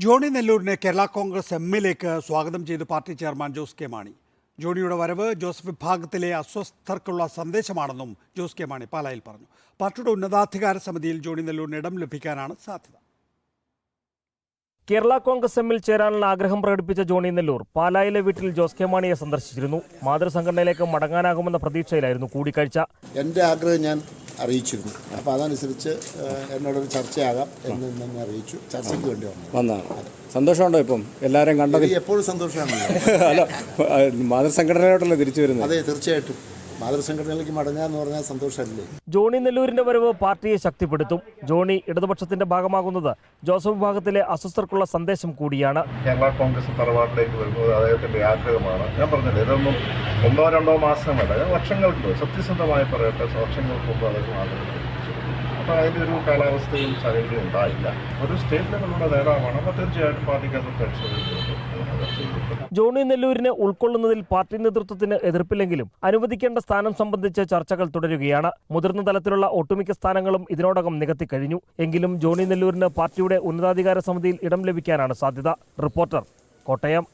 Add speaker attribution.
Speaker 1: Johnny നെല്ലൂരിനെ കേരള കോൺഗ്രസ് എമ്മിലേക്ക് സ്വാഗതം ചെയ്ത് പാർട്ടി ചെയർമാൻ ജോസ് കെ മാണി. ജോണിയുടെ വരവ് ജോസഫ് വിഭാഗത്തിലെ അസ്വസ്ഥർക്കുള്ള സന്ദേശമാണെന്നും ജോസ് കെ മാണി പാലായിൽ പറഞ്ഞു. പാർട്ടിയുടെ ഉന്നതാധികാര സമിതിയിൽ ജോണി നെല്ലൂരിന് ഇടം ലഭിക്കാനാണ് സാധ്യത.
Speaker 2: കേരള കോൺഗ്രസ് എമ്മിൽ ചേരാനുള്ള ആഗ്രഹം പ്രകടിപ്പിച്ച ജോണി നെല്ലൂർ പാലായിലെ വീട്ടിൽ ജോസ് കെ മാണിയെ സന്ദർശിച്ചിരുന്നു. മാതൃസംഘടനയിലേക്ക് മടങ്ങാനാകുമെന്ന പ്രതീക്ഷയിലായിരുന്നു കൂടിക്കാഴ്ച.
Speaker 3: എൻ്റെ ആഗ്രഹം ഞാൻ അറിയിച്ചിരുന്നു. അപ്പോൾ അതനുസരിച്ച് എന്നോടൊരു ചർച്ചയാകാം എന്ന് തന്നെ അറിയിച്ചു. ചർച്ചയ്ക്ക് വേണ്ടി
Speaker 4: വന്നതാണ്. സന്തോഷമുണ്ടോ? ഇപ്പം എല്ലാവരും കണ്ടത്
Speaker 3: എപ്പോഴും സന്തോഷമാണല്ലോ.
Speaker 4: അല്ല, മാതൃസംഘടനയോട്ടല്ലേ തിരിച്ചു വരുന്നത്?
Speaker 3: അതെ, തീർച്ചയായിട്ടും മാതൃസംഘടനയിലേക്ക് മടങ്ങാന്ന് പറഞ്ഞാൽ സന്തോഷമല്ലേ.
Speaker 2: ജോണി നെല്ലൂരിന്റെ വരവ് പാർട്ടിയെ ശക്തിപ്പെടുത്തും. ജോണി ഇടതുപക്ഷത്തിന്റെ ഭാഗമാകുന്നത് ജോസഫ് വിഭാഗത്തിലെ അസ്വസ്ഥർക്കുള്ള സന്ദേശം കൂടിയാണ്.
Speaker 5: കേരള കോൺഗ്രസ് തറവാട്ടിലേക്ക് വരുന്നത് അദ്ദേഹത്തിന്റെ ആഗ്രഹമാണ്. ഞാൻ പറഞ്ഞില്ല, ഇതൊന്നും 1-2 മാസമല്ല, വർഷങ്ങൾക്ക് സത്യസന്ധമായി പറയട്ടെ, വർഷങ്ങൾക്ക് മുമ്പ് അദ്ദേഹം ആഗ്രഹിച്ചു. അപ്പോൾ അതിൻ്റെ ഒരു കാലാവസ്ഥയും സാഹചര്യവും ഉണ്ടായില്ല. ഒരു സ്റ്റേറ്റ് ലെവലുള്ള നേതാവാണ്. അപ്പോൾ തീർച്ചയായിട്ടും പാർട്ടിക്കകത്ത് പരിശോധിക്കുന്നത്.
Speaker 2: ജോണി നെല്ലൂരിനെ ഉൾക്കൊള്ളുന്നതിൽ പാർട്ടി നേതൃത്വത്തിന് എതിർപ്പില്ലെങ്കിലും അനുവദിക്കേണ്ട സ്ഥാനം സംബന്ധിച്ച് ചർച്ചകൾ തുടരുകയാണ്. മുതിർന്ന തലത്തിലുള്ള ഒട്ടുമിക്ക സ്ഥാനങ്ങളും ഇതിനോടകം നികത്തിക്കഴിഞ്ഞു. എങ്കിലും ജോണി നെല്ലൂരിന് പാർട്ടിയുടെ ഉന്നതാധികാര സമിതിയിൽ ഇടം ലഭിക്കാനാണ് സാധ്യത. റിപ്പോർട്ടർ, കോട്ടയം.